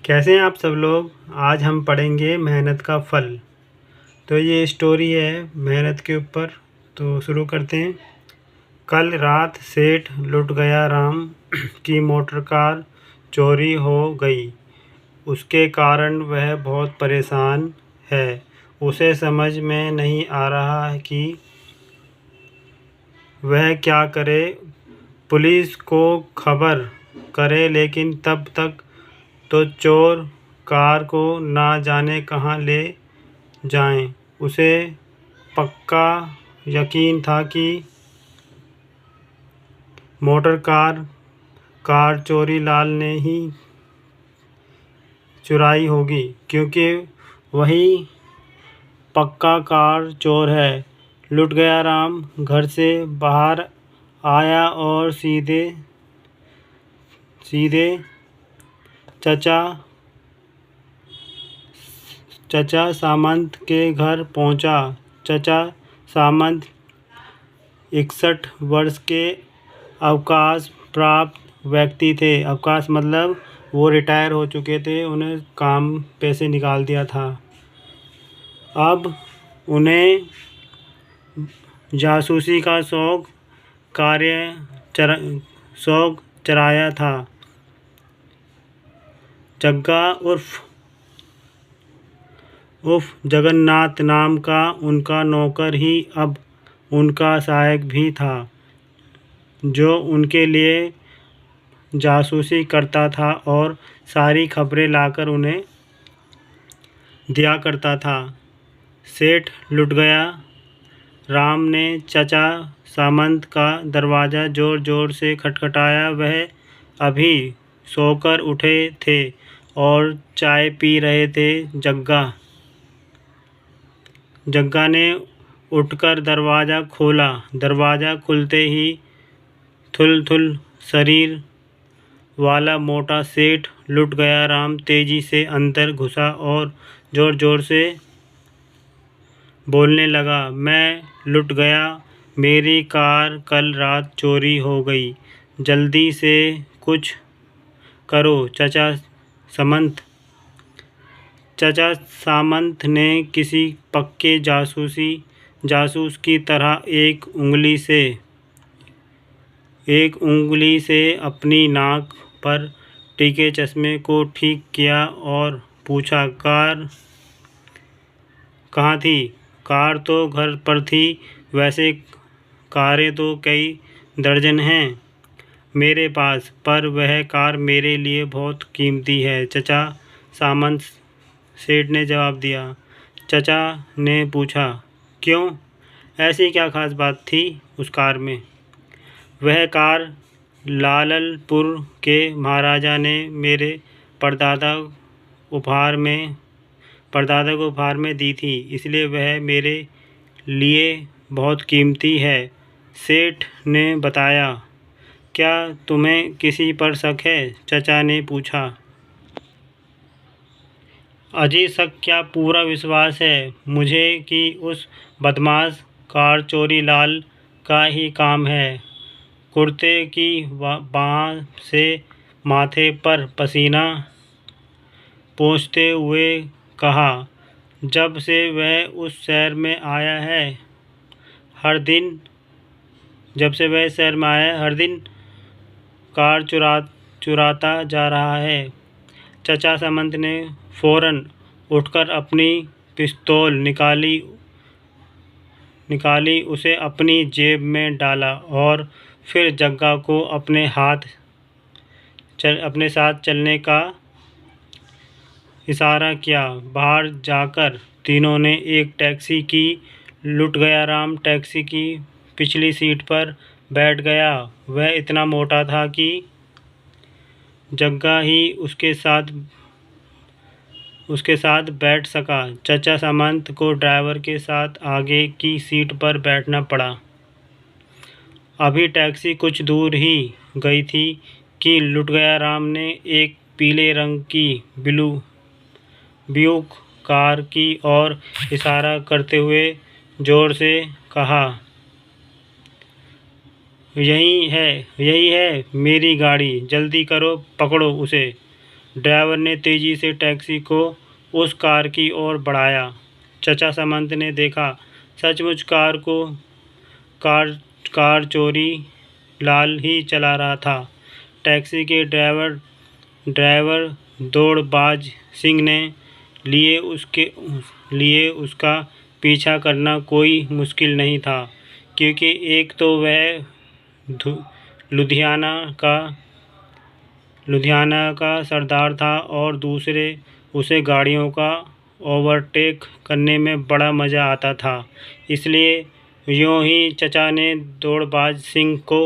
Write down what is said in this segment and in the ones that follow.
कैसे हैं आप सब लोग। आज हम पढ़ेंगे मेहनत का फल। तो ये स्टोरी है मेहनत के ऊपर। तो शुरू करते हैं। कल रात सेठ लुट गया राम की मोटर कार चोरी हो गई। उसके कारण वह बहुत परेशान है। उसे समझ में नहीं आ रहा है कि वह क्या करे। पुलिस को खबर करे लेकिन तब तक तो चोर कार को ना जाने कहाँ ले जाएं। उसे पक्का यकीन था कि मोटर कार चोरी लाल ने ही चुराई होगी, क्योंकि वही पक्का कार चोर है। लुट गया राम घर से बाहर आया और सीधे चचा सामंत के घर पहुंचा। चचा सामंत 61 वर्ष के अवकाश प्राप्त व्यक्ति थे। अवकाश मतलब वो रिटायर हो चुके थे, उन्हें काम पे से निकाल दिया था। अब उन्हें जासूसी का शौक चराया था। जग्गा उर्फ जगन्नाथ नाम का उनका नौकर ही अब उनका सहायक भी था, जो उनके लिए जासूसी करता था और सारी खबरें लाकर उन्हें दिया करता था। सेठ लुट गया राम ने चचा सामंत का दरवाज़ा ज़ोर ज़ोर से खटखटाया। वह अभी सोकर उठे थे और चाय पी रहे थे। जग्गा ने उठकर दरवाज़ा खोला। दरवाज़ा खुलते ही थुल शरीर वाला मोटा सेठ लुट गया राम तेजी से अंदर घुसा और ज़ोर ज़ोर से बोलने लगा, मैं लुट गया। मेरी कार कल रात चोरी हो गई। जल्दी से कुछ करो। चचा सामंत ने किसी पक्के जासूस की तरह एक उंगली से अपनी नाक पर टिके चश्मे को ठीक किया और पूछा, कार कहाँ थी? कार तो घर पर थी। वैसे कारें तो कई दर्जन हैं मेरे पास, पर वह कार मेरे लिए बहुत कीमती है। चचा सामंत सेठ ने जवाब दिया। चचा ने पूछा, क्यों? ऐसी क्या खास बात थी उस कार में? वह कार लाललपुर के महाराजा ने मेरे परदादा को उपहार में दी थी, इसलिए वह मेरे लिए बहुत कीमती है, सेठ ने बताया। क्या तुम्हें किसी पर शक है? चचा ने पूछा। अजी शक क्या, पूरा विश्वास है मुझे कि उस बदमाश कार चोरी लाल का ही काम है। कुर्ते की बाँह से माथे पर पसीना पोंछते हुए कहा, जब से वह उस शहर में आया है हर दिन कार चुराता जा रहा है। चचा सामंत ने फौरन उठकर अपनी पिस्तौल निकाली, उसे अपनी जेब में डाला और फिर जग्गा को अपने साथ चलने का इशारा किया। बाहर जाकर तीनों ने एक टैक्सी की। लुट गया राम टैक्सी की पिछली सीट पर बैठ गया। वह इतना मोटा था कि जग्गा ही उसके साथ बैठ सका। चचा सामंत को ड्राइवर के साथ आगे की सीट पर बैठना पड़ा। अभी टैक्सी कुछ दूर ही गई थी कि लुट गया राम ने एक पीले रंग की ब्यूक कार की ओर इशारा करते हुए जोर से कहा, यही है मेरी गाड़ी, जल्दी करो, पकड़ो उसे। ड्राइवर ने तेज़ी से टैक्सी को उस कार की ओर बढ़ाया। चचा सामंत ने देखा, सचमुच कार चोरी लाल ही चला रहा था। टैक्सी के ड्राइवर दौड़बाज सिंह ने लिए उसका पीछा करना कोई मुश्किल नहीं था, क्योंकि एक तो वह लुधियाना का सरदार था और दूसरे उसे गाड़ियों का ओवरटेक करने में बड़ा मज़ा आता था। इसलिए यूँ ही चचा ने दौड़बाज सिंह को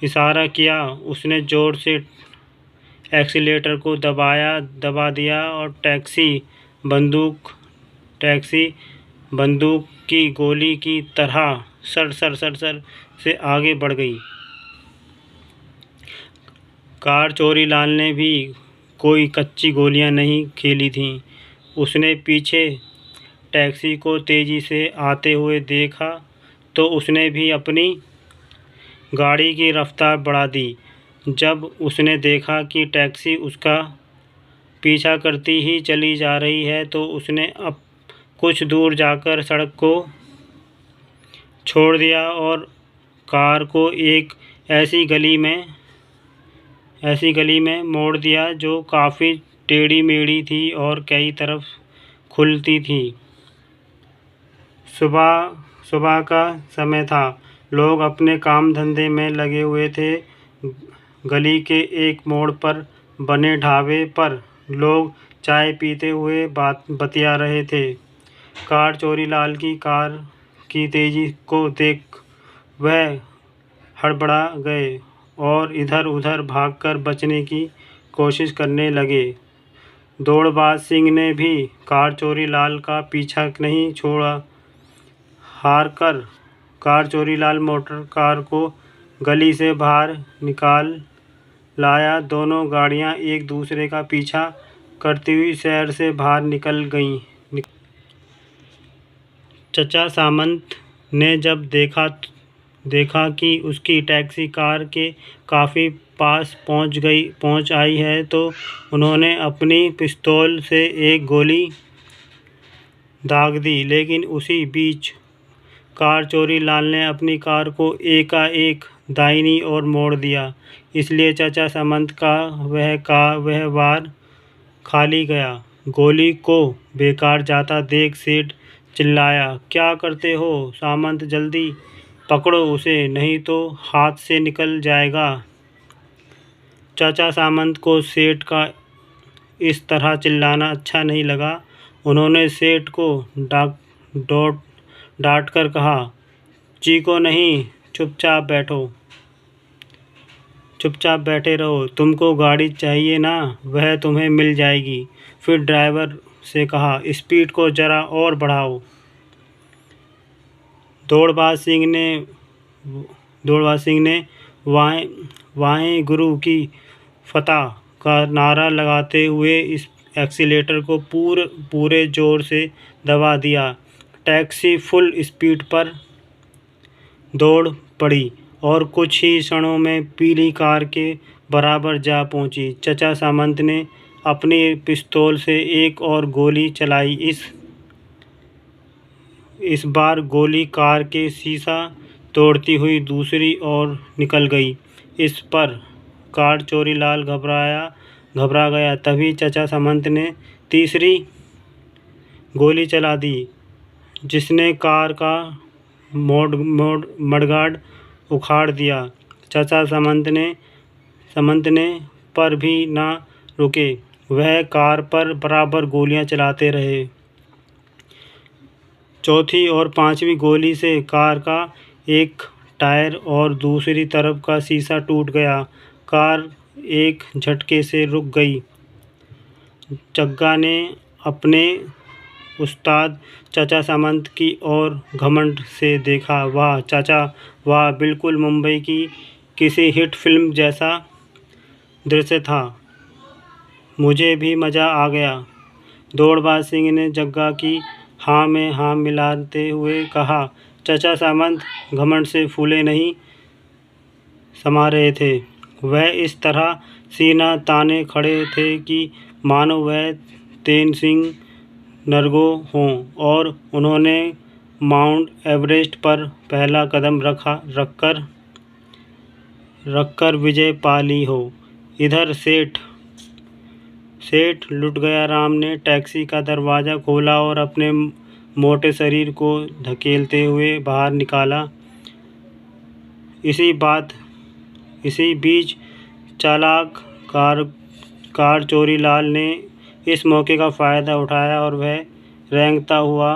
इशारा किया। उसने ज़ोर से एक्सीलेटर को दबा दिया और टैक्सी बंदूक की गोली की तरह सर से आगे बढ़ गई। कार चोरी लाल ने भी कोई कच्ची गोलियां नहीं खेली थीं। उसने पीछे टैक्सी को तेज़ी से आते हुए देखा तो उसने भी अपनी गाड़ी की रफ्तार बढ़ा दी। जब उसने देखा कि टैक्सी उसका पीछा करती ही चली जा रही है तो उसने अब कुछ दूर जाकर सड़क को छोड़ दिया और कार को एक ऐसी गली में मोड़ दिया जो काफ़ी टेढ़ी-मेढ़ी थी और कई तरफ खुलती थी। सुबह का समय था। लोग अपने काम धंधे में लगे हुए थे। गली के एक मोड़ पर बने ढाबे पर लोग चाय पीते हुए बतिया रहे थे। कार चोरी लाल की कार की तेज़ी को देख वह हड़बड़ा गए और इधर-उधर भागकर बचने की कोशिश करने लगे। दौड़बाज सिंह ने भी कार चोरी लाल का पीछा नहीं छोड़ा। हारकर कार चोरी लाल मोटर कार को गली से बाहर निकाल लाया। दोनों गाड़ियां एक दूसरे का पीछा करती हुई शहर से बाहर निकल गईं। चचा सामंत ने जब देखा कि उसकी टैक्सी कार के काफ़ी पास पहुंच आई है तो उन्होंने अपनी पिस्तौल से एक गोली दाग दी। लेकिन उसी बीच कार चोरी लाल ने अपनी कार को एकाएक दाहिनी ओर मोड़ दिया। इसलिए चचा सामंत का वह वार खाली गया। गोली को बेकार जाता देख सेठ चिल्लाया, क्या करते हो सामंत, जल्दी पकड़ो उसे, नहीं तो हाथ से निकल जाएगा। चाचा सामंत को सेठ का इस तरह चिल्लाना अच्छा नहीं लगा। उन्होंने सेठ को डांट कर कहा, चीखो नहीं, चुपचाप बैठे रहो। तुमको गाड़ी चाहिए ना, वह तुम्हें मिल जाएगी। फिर ड्राइवर से कहा, स्पीड को ज़रा और बढ़ाओ। दौड़बाज सिंह ने वाहे गुरु की फतह का नारा लगाते हुए इस एक्सीलेटर को पूरे ज़ोर से दबा दिया। टैक्सी फुल स्पीड पर दौड़ पड़ी और कुछ ही क्षणों में पीली कार के बराबर जा पहुंची। चचा सामंत ने अपनी पिस्तौल से एक और गोली चलाई। इस बार गोली कार के शीशा तोड़ती हुई दूसरी ओर निकल गई। इस पर कार चोरी लाल घबरा गया। तभी चचा सामंत ने तीसरी गोली चला दी, जिसने कार का मडगार्ड उखाड़ दिया। चचा सामंत ने पर भी ना रुके। वह कार पर बराबर गोलियां चलाते रहे। चौथी और पांचवी गोली से कार का एक टायर और दूसरी तरफ का शीशा टूट गया। कार एक झटके से रुक गई। जग्गा ने अपने उस्ताद चचा सामंत की ओर घमंड से देखा। वाह चाचा वाह, बिल्कुल मुंबई की किसी हिट फिल्म जैसा दृश्य था। मुझे भी मज़ा आ गया। दौड़बाज सिंह ने जग्गा की हाँ में हाँ मिलाते हुए कहा। चचा सामंत घमंड से फूले नहीं समा रहे थे। वह इस तरह सीना ताने खड़े थे कि मानो वह तेनसिंग नरगो हों और उन्होंने माउंट एवरेस्ट पर पहला कदम रखकर विजय पा ली हो। इधर सेठ लुटगयाराम ने टैक्सी का दरवाज़ा खोला और अपने मोटे शरीर को धकेलते हुए बाहर निकाला। इसी बीच चालाक कार चोरी लाल ने इस मौके का फ़ायदा उठाया और वह रेंगता हुआ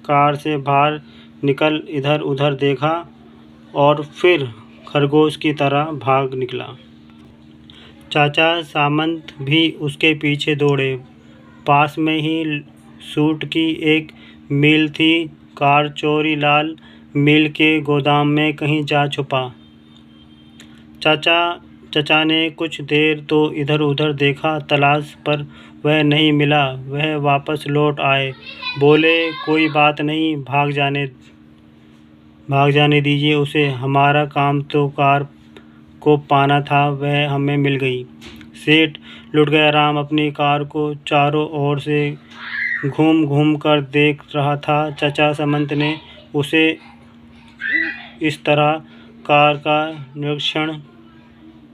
कार से बाहर निकल इधर उधर देखा और फिर खरगोश की तरह भाग निकला। चाचा सामंत भी उसके पीछे दौड़े। पास में ही सूट की एक मिल थी। कार चोरी लाल मिल के गोदाम में कहीं जा छुपा। चाचा ने कुछ देर तो इधर उधर देखा, तलाश पर वह नहीं मिला। वह वापस लौट आए, बोले, कोई बात नहीं, भाग जाने दीजिए उसे, हमारा काम तो कार को पाना था, वह हमें मिल गई। सेठ लुटगयाराम अपनी कार को चारों ओर से घूम घूम कर देख रहा था। चाचा सामंत ने उसे इस तरह कार का निरीक्षण